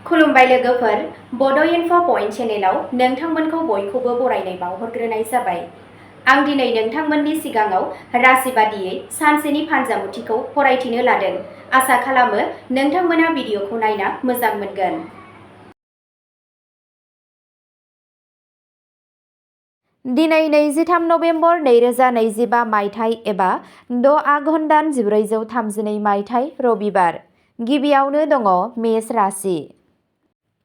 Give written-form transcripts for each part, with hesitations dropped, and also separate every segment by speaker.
Speaker 1: खुलुमबाय लोगोफोर, बड इनफ' पइन्ट चेनेलाव नोंथांमोनखौ बयखौबो बरायनाय बावहरग्रोनाय जाबाय। आं दिनै नोंथांमोननि सिगाङाव राशि बादियै सानसेनि फानजामुथिखौ फरायथिनो लादों। आसा खालामो नोंथांमोना भिडिअखौ नायना मोजां मोनगोन। दिनै 23 नभेम्बर 2025 मायथाइ एबा 6 आघन दान 1432 मायथाइ रबिबार। गिबियावनो दङ मेष राशि।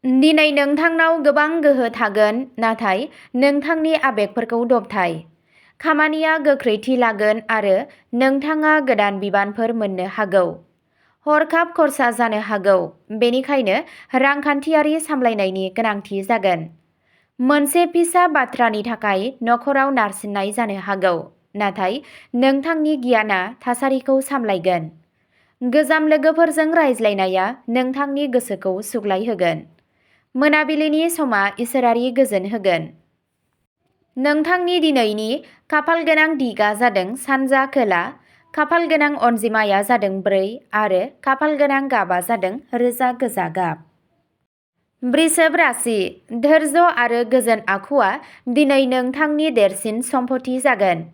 Speaker 1: दिनै नोंथांनाव गोबां गोहो थागोन, नाथाय नोंथांनि आबेगफोरखौ दबथाय। खामानिया गोख्रैथि लागोन आरो नोंथाङा गोदान बिबानफोर मोननो हागौ। हरखाब खर्सा जानो हागौ, बेनिखायनो रांखान्थियारि सामलायनायनि गोनांथि जागोन। मोनसे फिसा बाथ्रानि थाखाय नखराव नारसिननाय जानो हागौ, नाथाय नोंथांनि गियानआ थासारिखौ सामलायगोन। गोजाम लोगोफोरजों रायज्लायनाया नोंथांनि गोसोखौ सुग्लायहोगोन। मोनाबिलिनि समा इसोरारि गोजोन होगोन। नोंथांनि दिनैनि खाफालगोनां दिगा जादों सानजा खोला, खाफालगोनां अनजिमाया जादों 4 आरो खाफालगोनां गाबा जादों रोजा गोजा गाब। वृषभ राशि। धैर्य आरो गोजोन आखुआ दिनै नोंथांनि देरसिन सम्पथि जागोन।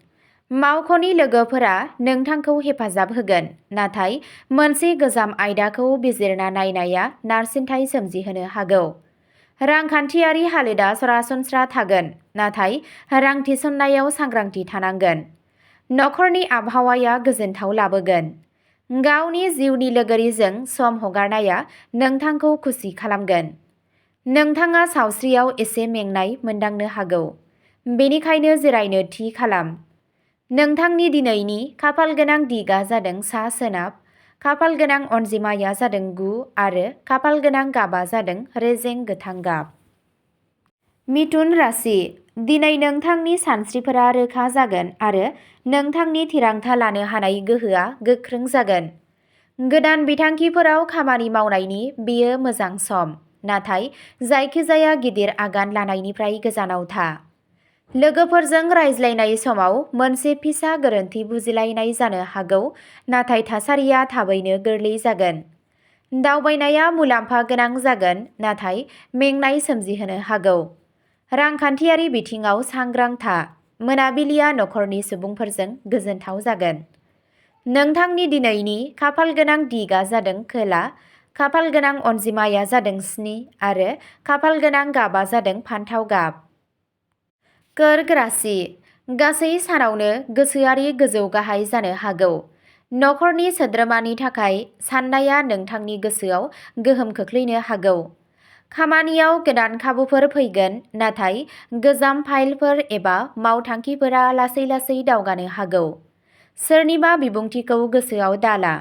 Speaker 1: मावख'नि लोगोफोरा नोंथांखौ हेफाजाब होगोन, नाथाय मोनसे गोजाम आयदाखौ बिजिरना नायनाया नारसिनथाय सोमजिहोनो हागौ। रांखान्थियारि हालोदा सरासनस्रा थागोन, नाथाय रां थिसननायाव सांग्रांथि थानांगोन। नखरनि आबहावाया गोजोनथाव लाबोगोन। गावनि जिउनि लोगोरिजों सम हगारनाया नोंथांखौ खुसि खालामगोन। नोंथाङा सावस्रियाव एसे मेंनाय मोनदांनो हागौ, बेनिखायनो जिरायनो थि खालाम। नोंथांनि दिनैनि खाफालगोनां दिगा जादों सा-सोनाब, खाफालगोनां अनजिमाया जादों 9 आरो खाफालगोनां गाबा जादों रेजें गोथां गाब। मिथुन राशि। दिनै नोंथांनि सानस्रिफोरा रोखा जागोन आरो नोंथांनि थिरांथा लानो हानाय गोहोआ गोख्रों जागोन। गोदान बिथांखिफोराव खामानि मावनायनि बेयो मोजां सम, नाथाय जायखिजाया गिदिर आगान लानायनिफ्राय गोजानाव था। लोगोफोरजों रायज्लायनाय समाव मोनसे फिसा गोरोन्थि बुजिलायनाय जानो हागौ, नाथाय थासारिया थाबैनो गोरलै जागोन। दावबायनाया मुलाम्फा गोनां जागोन, नाथाय मेंनाय सोमजिहोनो हागौ। रांखान्थियारि बिथिङाव सांग्रां था। मोनाबिलिया नखरनि सुबुंफोरजों गोजोनथाव जागोन। नोंथांनि दिनैनि खाफालगोनां दिगा जादों खोला, खाफालगोनां अनजिमाया जादों 7 आरो खाफालगोनां गाबा जादों फान्थाव गाब। कर्क राशि। गासै सानावनो गोसोआरि गोजौ गाहाय जानो हागौ। नखरनि सोद्रोमानि थाखाय साननाया नोंथांनि गोसोआव गोहोम खोख्लैनो हागौ। खामानियाव गोदान खाबुफोर फैगोन, नाथाय गोजाम फाइलफोर एबा मावथांखिफोरा लासै-लासै दावगानो हागौ। सोरनिबा बिबुंथिखौ गोसोआव दाला।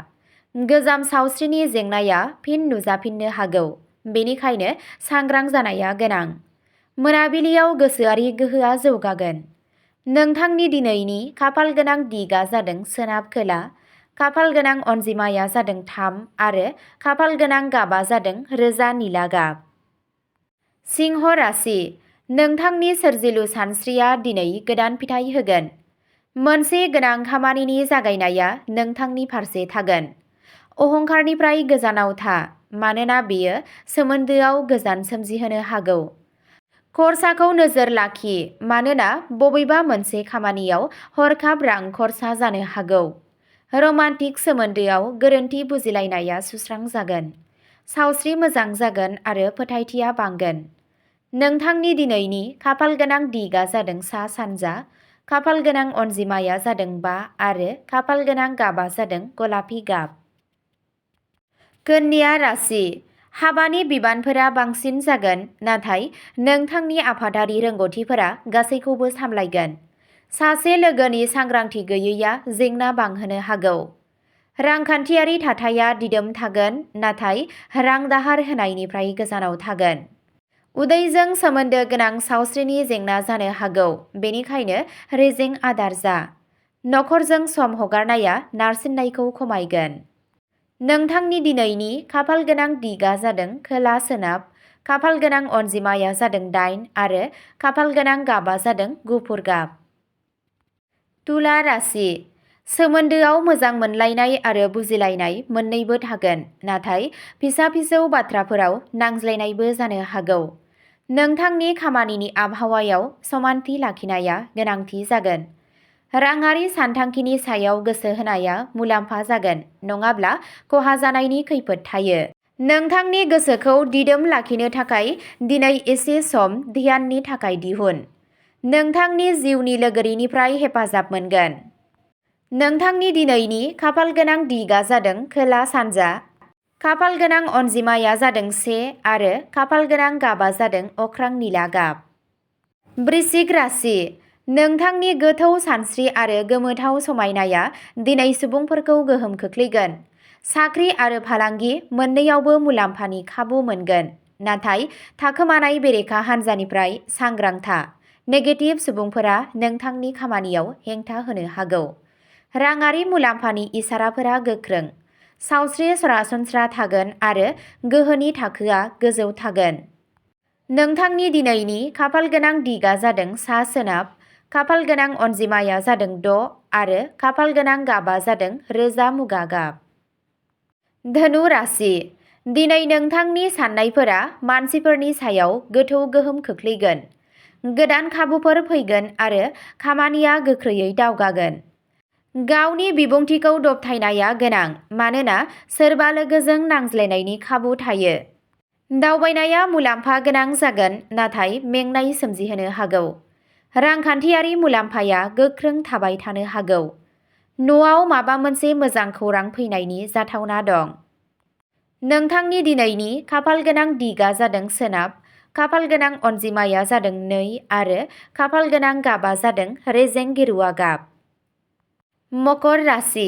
Speaker 1: गोजाम सावस्रिनि जेंनाया फिन नुजाफिननो हागौ, बेनिखायनो सांग्रां जानाया गोनां। मोनाबिलियाव गोसोआरि गोहोआ जौगागोन। नोंथांनि दिनैनि खाफालगोनां दिगा जादों सोनाब खोला, खाफालगोनां अनजिमाया जादों 3 आरो खाफालगोनां गाबा जादों रोजा निला गाब। सिंह राशि। नोंथांनि सोरजिलु सानस्रिया दिनै गोदान फिथाइ होगोन। मोनसे गोनां खामानिनि जागायनाया नोंथांनि फारसे थागोन। अहंकारनिफ्राय गोजानाव था, मानोना बेयो सोमोन्दोआव गोजान सोमजिहोनो हागौ। खरसाखौ नोजोर लाखि, मानोना बबेबा मोनसे खामानियाव हरखाब रां खरसा जानो हागौ। रमान्टिक सोमोन्दोआव गोरोन्थि बुजिलायनाया सुस्रांजागोन। सावस्रि मोजां जागोन आरो फोथायथिया बांगोन। नोंथांनि दिनैनि खाफालगोनां दिगा जादों सा-सानजा, खाफालगोनां अनजिमाया जादों 5 आरो खाफालगोनां गाबा जादों गलापि गाब। कन्या राशि। हाबानि बिबानफोरा बांसिन जागोन, नाथाय नोंथांनि आफादारि रोंग'थिफोरा गासैखौबो सामलायगोन। सासे लोगोनि सांग्रांथि गैयैआ जेंना बांहोनो हागौ। रांखान्थियारि थाथाया दिदोम थागोन, नाथाय रां दाहार होनायनिफ्राय गोजानाव थागोन। उदैजों सोमोन्दो गोनां सावस्रिनि जेंना जानो हागौ, बेनिखायनो रेजें आदार जा। नखरजों सम हगारनाया नारसिननायखौ खमायगोन। नोंथांनि दिनैनि खाफालगोनां दिगा जादों खोला-सोनाब, खाफालगोनां अनजिमाया जादों 8 आरो खाफालगोनां गाबा जादों गुफुर गाब। तुला राशि। सोमोन्दोआव मोजां मोनलायनाय आरो बुजिलायनाय मोननैबो थागोन, नाथाय फिसा फिसौ बाथ्राफोराव नांज्लायनायबो जानो हागौ। नोंथांनि खामानिनि आबहावायाव समानथि लाखिनाया गोनांथि जागोन। राङारि सानथांखिनि सायाव गोसो होनाया मुलाम्फा जागोन, नङाब्ला खहा जानायनि खैफोद थायो। नोंथांनि गोसोखौ दिदोम लाखिनो थाखाय दिनै एसे सम ध्याननि थाखाय दिहुन। नोंथांनि जिउनि लोगोरिनिफ्राय हेफाजाब मोनगोन। नोंथांनि दिनैनि खाफालगोनां दिगा जादों खोला-सानजा। खाफालगोनां अनजिमाया जादों 1 आरो खाफालगोनां गाबा जादों अख्रां निला गाब। वृश्चिक राशि। नोंथांनि गोथौ सानस्रि आरो गोमोथाव समायनाया दिनै सुबुंफोरखौ गोहोम खोख्लैगोन। साख्रि आरो फालांगि मोन्नैयावबो मुलाम्फानि खाबु मोनगोन, नाथाय थाखोमानाय बेरेखा हान्जानिफ्राय सांग्रां था। नेगेटिभ सुबुंफोरा नोंथांनि खामानियाव हेंथा होनो हागौ। राङारि मुलाम्फानि इसाराफोरा गोख्रों। सावस्रि सरासनस्रा थागोन आरो गोहोनि थाखोआ गोजौ थागोन। नोंथांनि दिनैनि खाफालगोनां दिगा जादों सा-सोनाब। खाफालगोनां अनजिमाया जादों 6 आरो खाफालगोनां गाबा जादों रोजा मुगा गाब। धनु राशि। दिनै नोंथांनि साननायफोरा मानसिफोरनि सायाव गोथौ गोहोम खोख्लैगोन। गोदान खाबुफोर फैगोन आरो खामानिया गोख्रैयै दावगागोन। गावनि बिबुंथिखौ दबथायनाया गोनां, मानोना सोरबा लोगोजों नांज्लायनायनि खाबु थायो। दावबायनाया मुलाम्फा गोनां जागोन, नाथाय मेंनाय सोमजिहोनो हागौ। रांखान्थियारि मुलाम्फाया गोख्रों थाबाय थानो हागौ। न'आव माबा मोनसे मोजां खौरां फैनायनि जाथावना दं। नोंथांनि दिनैनि खाफालगोनां दिगा जादों सोनाब। खाफालगोनां अनजिमाया जादों 2 आरो खाफालगोनां गाबा जादों रेजें गेरुवा गाब। मकर राशि।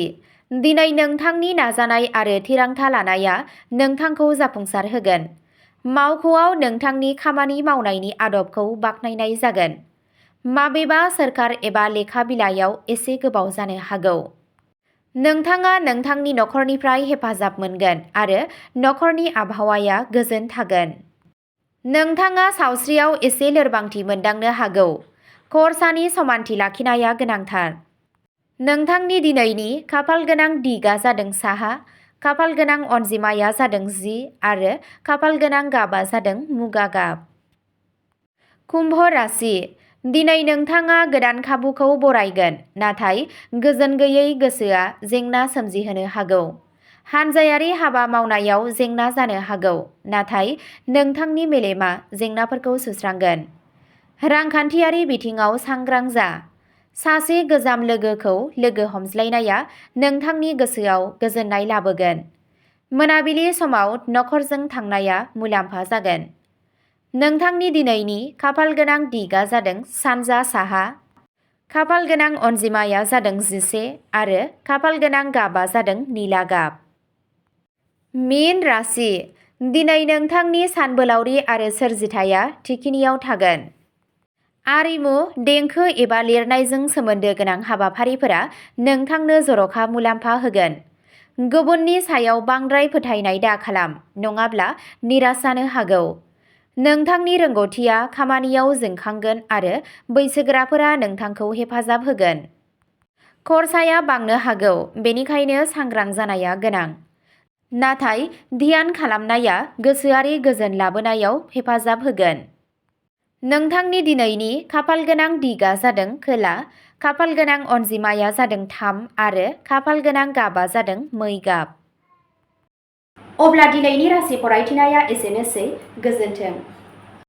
Speaker 1: दिनै नोंथांनि नाजानाय आरो थिरांथा लानाया नोंथांखौ जाफुंसार होगोन। मावख'आव नोंथांनि खामानि मावनायनि आदबखौ बाख्नायनाय जागोन। माबेबा सोरखार एबा लेखा बिलाइयाव एसे गोबाव जानो हागौ। नोंथाङा नोंथांनि नखरनिफ्राय हेफाजाब मोनगोन आरो नखरनि आबहावाया गोजोन थागोन। नोंथाङा सावस्रियाव एसे लोरबांथि मोनदांनो हागौ। खरसानि समानथि लाखिनाया गोनांथार। नोंथांनि दिनैनि खाफालगोनां दिगा जादों साहा। खाफालगोनां अनजिमाया जादों 10 आरो खाफालगोनां गाबा जादों मुगा गाब। कुम्भ राशि। दिनै नोंथाङा गोदान खाबुखौ बरायगोन, नाथाय गोजोन गैयै गोसोआ जेंना सोमजिहोनो हागौ। हानजायारि हाबा मावनायाव जेंना जानो हागौ, नाथाय नोंथांनि मेलेमआ जेंनाफोरखौ सुस्रांगोन। रांखान्थियारि बिथिङाव सांग्रां जा। सासे गोजाम लोगोखौ लोगो हमज्लायनाया नोंथांनि गोसोआव गोजोननाय लाबोगोन। मोनाबिलि समाव नखरजों थांनाया मुलाम्फा जागोन। नोंथांनि दिनैनि खाफालगोनां दिगा जादों सानजा साहा। खाफालगोनां अनजिमाया जादों 11 आरो खाफालगोनां गाबा जादों निला गाब। मीन राशि। दिनै नोंथांनि सानबोलावरि आरो सोरजिथाया थिखिनियाव थागोन। आरिमु, देंखो एबा लिरनायजों सोमोन्दो गोनां हाबाफारिफोरा नोंथांनो जर'खा मुलाम्फा होगोन। गुबुननि सायाव बांद्राय फोथायनाय दाखालाम, नङाब्ला निराश जानो हागौ। नोंथांनि रोंग'थिया खामानियाव जोंखांगोन आरो बैसोगोराफोरा नोंथांखौ हेफाजाब होगोन। खरसाया बांनो हागौ, बेनिखायनो सांग्रां जानाया गोनां। नाथाय ध्यान खालामनाया गोसोआरि गोजोन लाबोनायाव हेफाजाब होगोन। नोंथांनि दिनैनि खाफालगोनां दिगा जादों खोला। खाफालगोनां अनजिमाया जादों 3 आरो खाफालगोनां गाबा जादों मै गाब। अब्ला दिनैनि राशि फरायथिनाया एसेनोसै। गोजोन्थों।